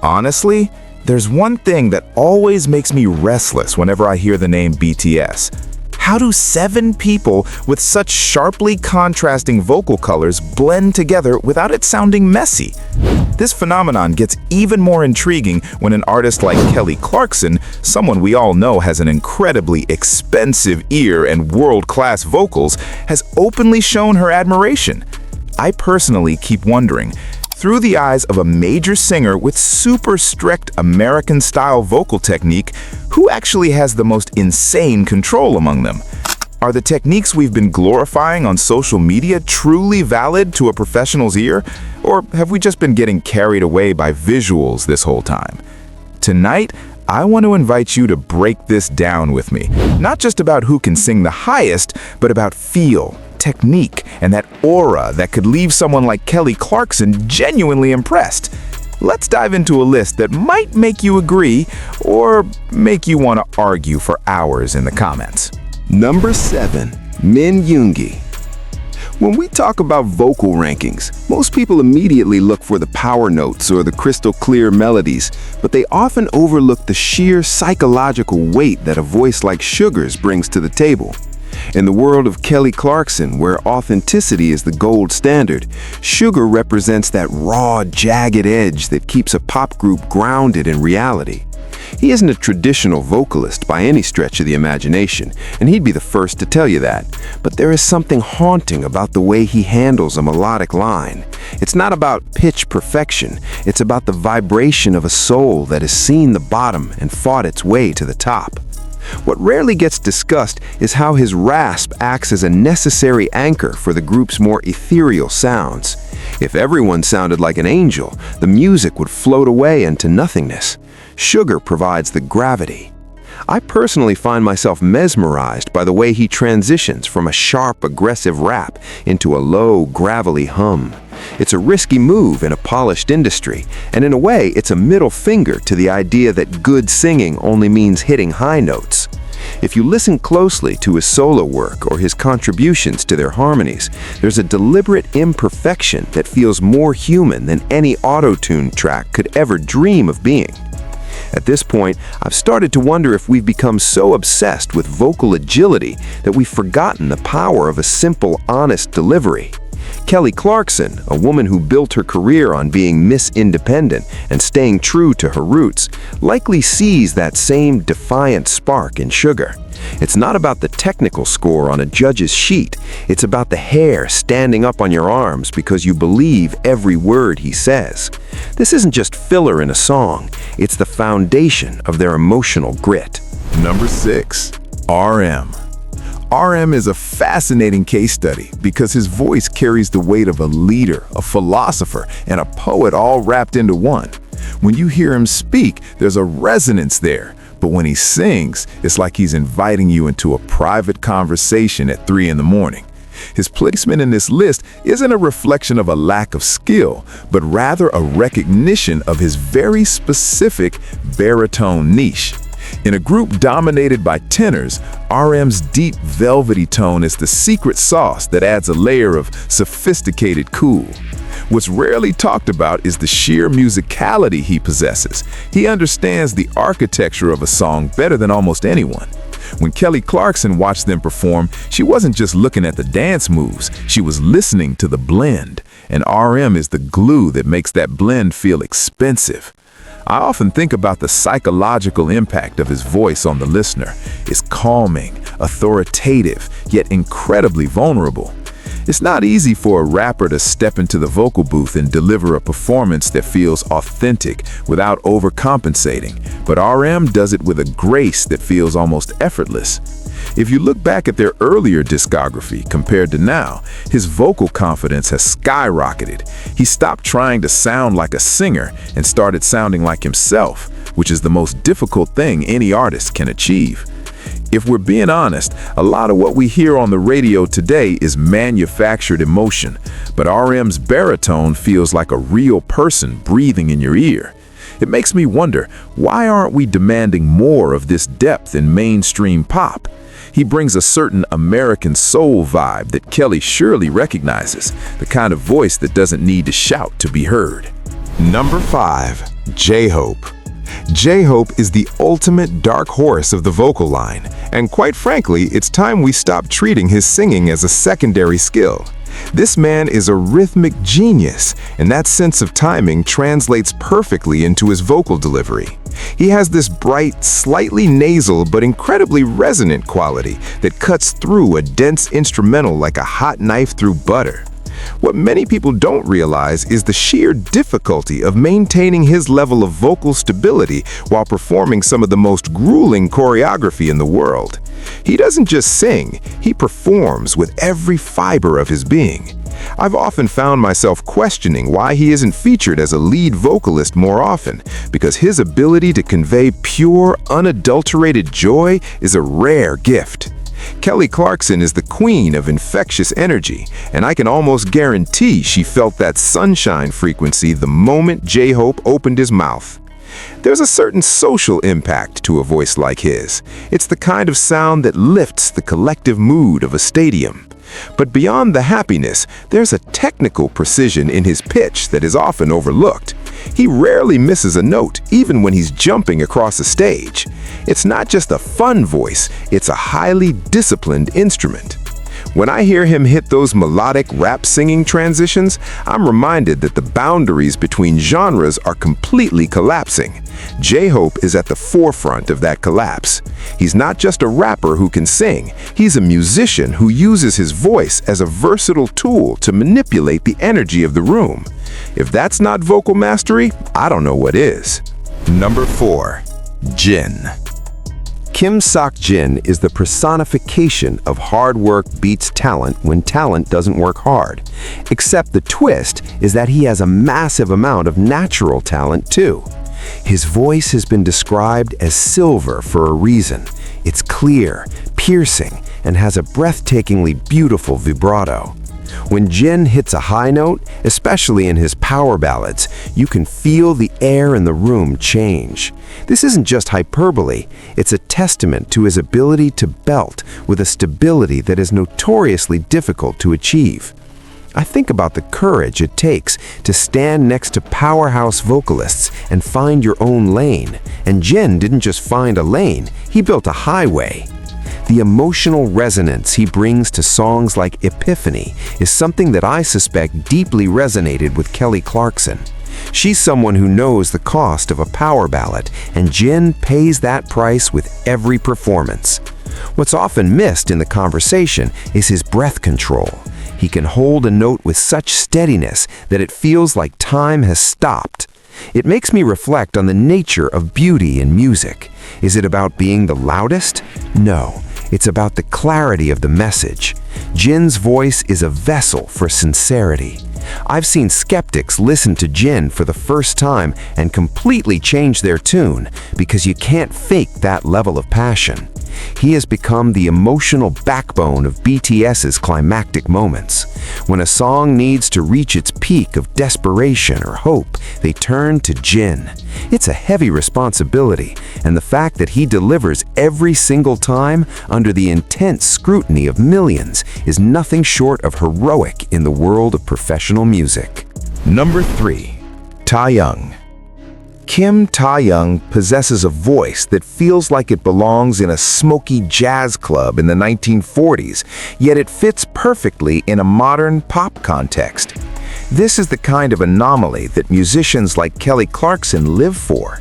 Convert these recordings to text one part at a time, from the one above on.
Honestly, there's one thing that always makes me restless whenever I hear the name BTS. How do 7 people with such sharply contrasting vocal colors blend together without it sounding messy? This phenomenon gets even more intriguing when an artist like Kelly Clarkson, someone we all know has an incredibly expensive ear and world-class vocals, has openly shown her admiration. I personally keep wondering, through the eyes of a major singer with super strict American-style vocal technique, who actually has the most insane control among them? Are the techniques we've been glorifying on social media truly valid to a professional's ear? Or have we just been getting carried away by visuals this whole time? Tonight, I want to invite you to break this down with me. Not just about who can sing the highest, but about feel, technique, and that aura that could leave someone like Kelly Clarkson genuinely impressed. Let's dive into a list that might make you agree or make you want to argue for hours in the comments. Number 7. Min Yoongi. When we talk about vocal rankings, most people immediately look for the power notes or the crystal clear melodies, but they often overlook the sheer psychological weight that a voice like Suga's brings to the table. In the world of Kelly Clarkson, where authenticity is the gold standard, Suga represents that raw, jagged edge that keeps a pop group grounded in reality. He isn't a traditional vocalist by any stretch of the imagination, and he'd be the first to tell you that. But there is something haunting about the way he handles a melodic line. It's not about pitch perfection, it's about the vibration of a soul that has seen the bottom and fought its way to the top. What rarely gets discussed is how his rasp acts as a necessary anchor for the group's more ethereal sounds. If everyone sounded like an angel, the music would float away into nothingness. Suga provides the gravity. I personally find myself mesmerized by the way he transitions from a sharp, aggressive rap into a low, gravelly hum. It's a risky move in a polished industry, and in a way, it's a middle finger to the idea that good singing only means hitting high notes. If you listen closely to his solo work or his contributions to their harmonies, there's a deliberate imperfection that feels more human than any auto-tune track could ever dream of being. At this point, I've started to wonder if we've become so obsessed with vocal agility that we've forgotten the power of a simple, honest delivery. Kelly Clarkson, a woman who built her career on being Miss Independent and staying true to her roots, likely sees that same defiant spark in Suga. It's not about the technical score on a judge's sheet. It's about the hair standing up on your arms because you believe every word he says. This isn't just filler in a song. It's the foundation of their emotional grit. Number 6. RM. RM is a fascinating case study because his voice carries the weight of a leader, a philosopher, and a poet all wrapped into one. When you hear him speak, there's a resonance there. But when he sings, it's like he's inviting you into a private conversation at 3 in the morning. His placement in this list isn't a reflection of a lack of skill, but rather a recognition of his very specific baritone niche. In a group dominated by tenors, RM's deep velvety tone is the secret sauce that adds a layer of sophisticated cool. What's rarely talked about is the sheer musicality he possesses. He understands the architecture of a song better than almost anyone. When Kelly Clarkson watched them perform, she wasn't just looking at the dance moves, she was listening to the blend. And RM is the glue that makes that blend feel expensive. I often think about the psychological impact of his voice on the listener. It's calming, authoritative, yet incredibly vulnerable. It's not easy for a rapper to step into the vocal booth and deliver a performance that feels authentic without overcompensating, but RM does it with a grace that feels almost effortless. If you look back at their earlier discography compared to now, his vocal confidence has skyrocketed. He stopped trying to sound like a singer and started sounding like himself, which is the most difficult thing any artist can achieve. If we're being honest, a lot of what we hear on the radio today is manufactured emotion, but RM's baritone feels like a real person breathing in your ear. It makes me wonder, why aren't we demanding more of this depth in mainstream pop? He brings a certain American soul vibe that Kelly surely recognizes, the kind of voice that doesn't need to shout to be heard. Number 5. J-Hope. J-Hope is the ultimate dark horse of the vocal line, and quite frankly, it's time we stop treating his singing as a secondary skill. This man is a rhythmic genius, and that sense of timing translates perfectly into his vocal delivery. He has this bright, slightly nasal but incredibly resonant quality that cuts through a dense instrumental like a hot knife through butter. What many people don't realize is the sheer difficulty of maintaining his level of vocal stability while performing some of the most grueling choreography in the world. He doesn't just sing, he performs with every fiber of his being. I've often found myself questioning why he isn't featured as a lead vocalist more often, because his ability to convey pure, unadulterated joy is a rare gift. Kelly Clarkson is the queen of infectious energy, and I can almost guarantee she felt that sunshine frequency the moment J-Hope opened his mouth. There's a certain social impact to a voice like his. It's the kind of sound that lifts the collective mood of a stadium. But beyond the happiness, there's a technical precision in his pitch that is often overlooked. He rarely misses a note, even when he's jumping across a stage. It's not just a fun voice, it's a highly disciplined instrument. When I hear him hit those melodic rap singing transitions, I'm reminded that the boundaries between genres are completely collapsing. J-Hope is at the forefront of that collapse. He's not just a rapper who can sing, he's a musician who uses his voice as a versatile tool to manipulate the energy of the room. If that's not vocal mastery, I don't know what is. Number 4. Jin. Kim Sok-jin is the personification of hard work beats talent when talent doesn't work hard. Except the twist is that he has a massive amount of natural talent too. His voice has been described as silver for a reason. It's clear, piercing, and has a breathtakingly beautiful vibrato. When Jin hits a high note, especially in his power ballads, you can feel the air in the room change. This isn't just hyperbole, it's a testament to his ability to belt with a stability that is notoriously difficult to achieve. I think about the courage it takes to stand next to powerhouse vocalists and find your own lane. And Jin didn't just find a lane, he built a highway. The emotional resonance he brings to songs like Epiphany is something that I suspect deeply resonated with Kelly Clarkson. She's someone who knows the cost of a power ballad, and Jin pays that price with every performance. What's often missed in the conversation is his breath control. He can hold a note with such steadiness that it feels like time has stopped. It makes me reflect on the nature of beauty in music. Is it about being the loudest? No. It's about the clarity of the message. Jin's voice is a vessel for sincerity. I've seen skeptics listen to Jin for the first time and completely change their tune because you can't fake that level of passion. He has become the emotional backbone of BTS's climactic moments. When a song needs to reach its peak of desperation or hope, they turn to Jin. It's a heavy responsibility, and the fact that he delivers every single time under the intense scrutiny of millions is nothing short of heroic in the world of professional music. Number 3. Taehyung. Kim Taehyung possesses a voice that feels like it belongs in a smoky jazz club in the 1940s, yet it fits perfectly in a modern pop context. This is the kind of anomaly that musicians like Kelly Clarkson live for.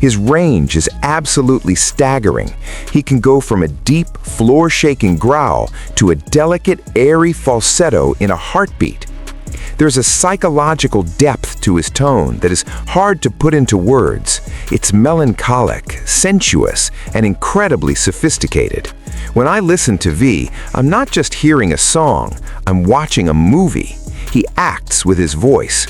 His range is absolutely staggering. He can go from a deep, floor-shaking growl to a delicate, airy falsetto in a heartbeat. There's a psychological depth to his tone that is hard to put into words. It's melancholic, sensuous, and incredibly sophisticated. When I listen to V, I'm not just hearing a song, I'm watching a movie. He acts with his voice.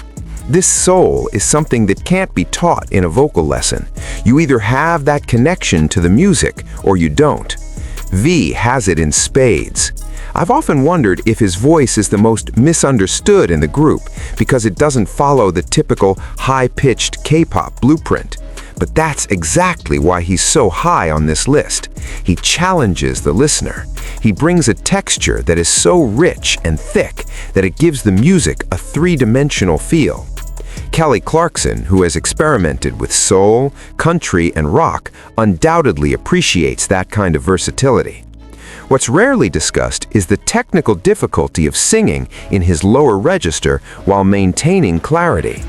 This soul is something that can't be taught in a vocal lesson. You either have that connection to the music or you don't. V has it in spades. I've often wondered if his voice is the most misunderstood in the group because it doesn't follow the typical high-pitched K-pop blueprint. But that's exactly why he's so high on this list. He challenges the listener. He brings a texture that is so rich and thick that it gives the music a three-dimensional feel. Kelly Clarkson, who has experimented with soul, country, and rock, undoubtedly appreciates that kind of versatility. What's rarely discussed is the technical difficulty of singing in his lower register while maintaining clarity.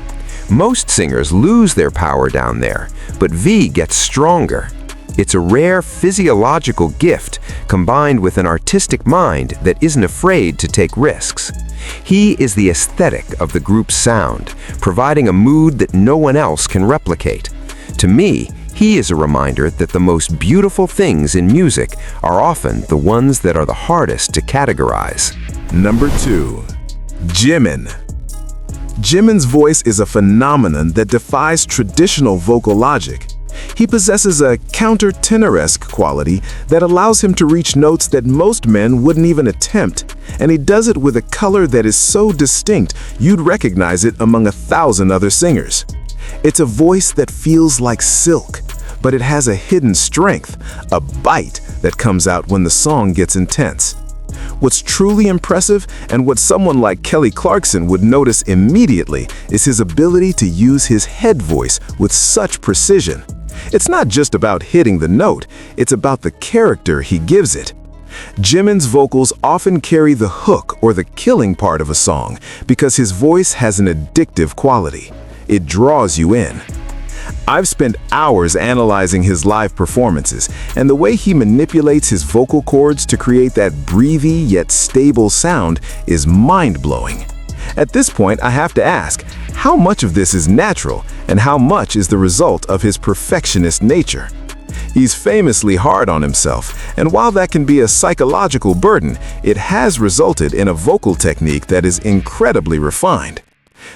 Most singers lose their power down there, but V gets stronger. It's a rare physiological gift combined with an artistic mind that isn't afraid to take risks. He is the aesthetic of the group's sound, providing a mood that no one else can replicate. To me, he is a reminder that the most beautiful things in music are often the ones that are the hardest to categorize. Number 2. Jimin. Jimin's voice is a phenomenon that defies traditional vocal logic. He possesses a countertenoresque quality that allows him to reach notes that most men wouldn't even attempt, and he does it with a color that is so distinct you'd recognize it among 1,000 other singers. It's a voice that feels like silk, but it has a hidden strength, a bite that comes out when the song gets intense. What's truly impressive, and what someone like Kelly Clarkson would notice immediately, is his ability to use his head voice with such precision. It's not just about hitting the note, it's about the character he gives it. Jimin's vocals often carry the hook or the killing part of a song because his voice has an addictive quality. It draws you in. I've spent hours analyzing his live performances, and the way he manipulates his vocal cords to create that breathy yet stable sound is mind-blowing. At this point, I have to ask, how much of this is natural and how much is the result of his perfectionist nature? He's famously hard on himself, and while that can be a psychological burden, it has resulted in a vocal technique that is incredibly refined.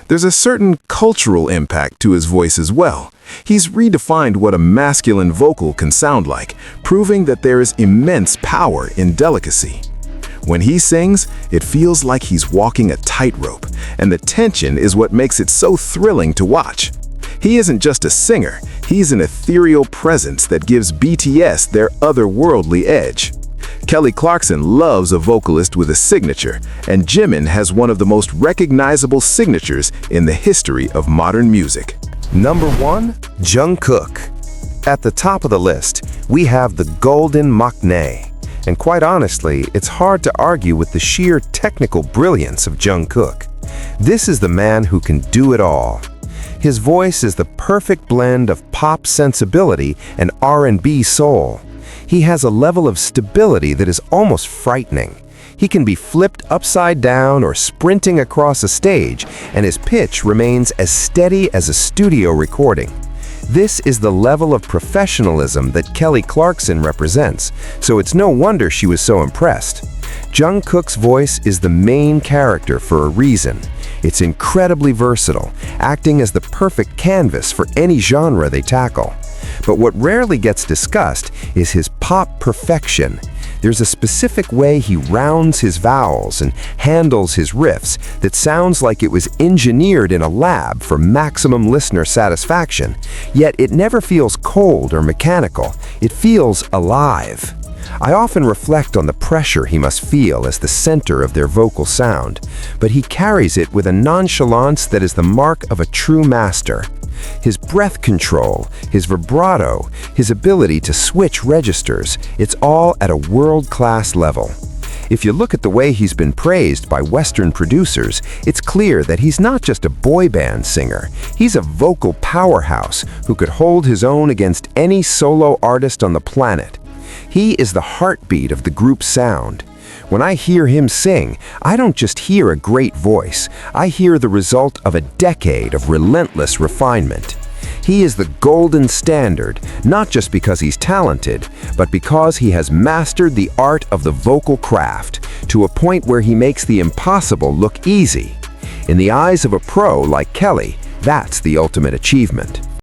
There's a certain cultural impact to his voice as well. He's redefined what a masculine vocal can sound like, proving that there is immense power in delicacy. When he sings, it feels like he's walking a tightrope, and the tension is what makes it so thrilling to watch. He isn't just a singer, he's an ethereal presence that gives BTS their otherworldly edge. Kelly Clarkson loves a vocalist with a signature, and Jimin has one of the most recognizable signatures in the history of modern music. Number 1. Jungkook. At the top of the list, we have the Golden Maknae. And quite honestly, it's hard to argue with the sheer technical brilliance of Jungkook. This is the man who can do it all. His voice is the perfect blend of pop sensibility and R&B soul. He has a level of stability that is almost frightening. He can be flipped upside down or sprinting across a stage, and his pitch remains as steady as a studio recording. This is the level of professionalism that Kelly Clarkson represents, so it's no wonder she was so impressed. Jungkook's voice is the main character for a reason. It's incredibly versatile, acting as the perfect canvas for any genre they tackle. But what rarely gets discussed is his pop perfection. There's a specific way he rounds his vowels and handles his riffs that sounds like it was engineered in a lab for maximum listener satisfaction. Yet it never feels cold or mechanical. It feels alive. I often reflect on the pressure he must feel as the center of their vocal sound, but he carries it with a nonchalance that is the mark of a true master. His breath control, his vibrato, his ability to switch registers, it's all at a world-class level. If you look at the way he's been praised by Western producers, it's clear that he's not just a boy band singer. He's a vocal powerhouse who could hold his own against any solo artist on the planet. He is the heartbeat of the group's sound. When I hear him sing, I don't just hear a great voice. I hear the result of a decade of relentless refinement. He is the golden standard, not just because he's talented, but because he has mastered the art of the vocal craft to a point where he makes the impossible look easy. In the eyes of a pro like Kelly, that's the ultimate achievement.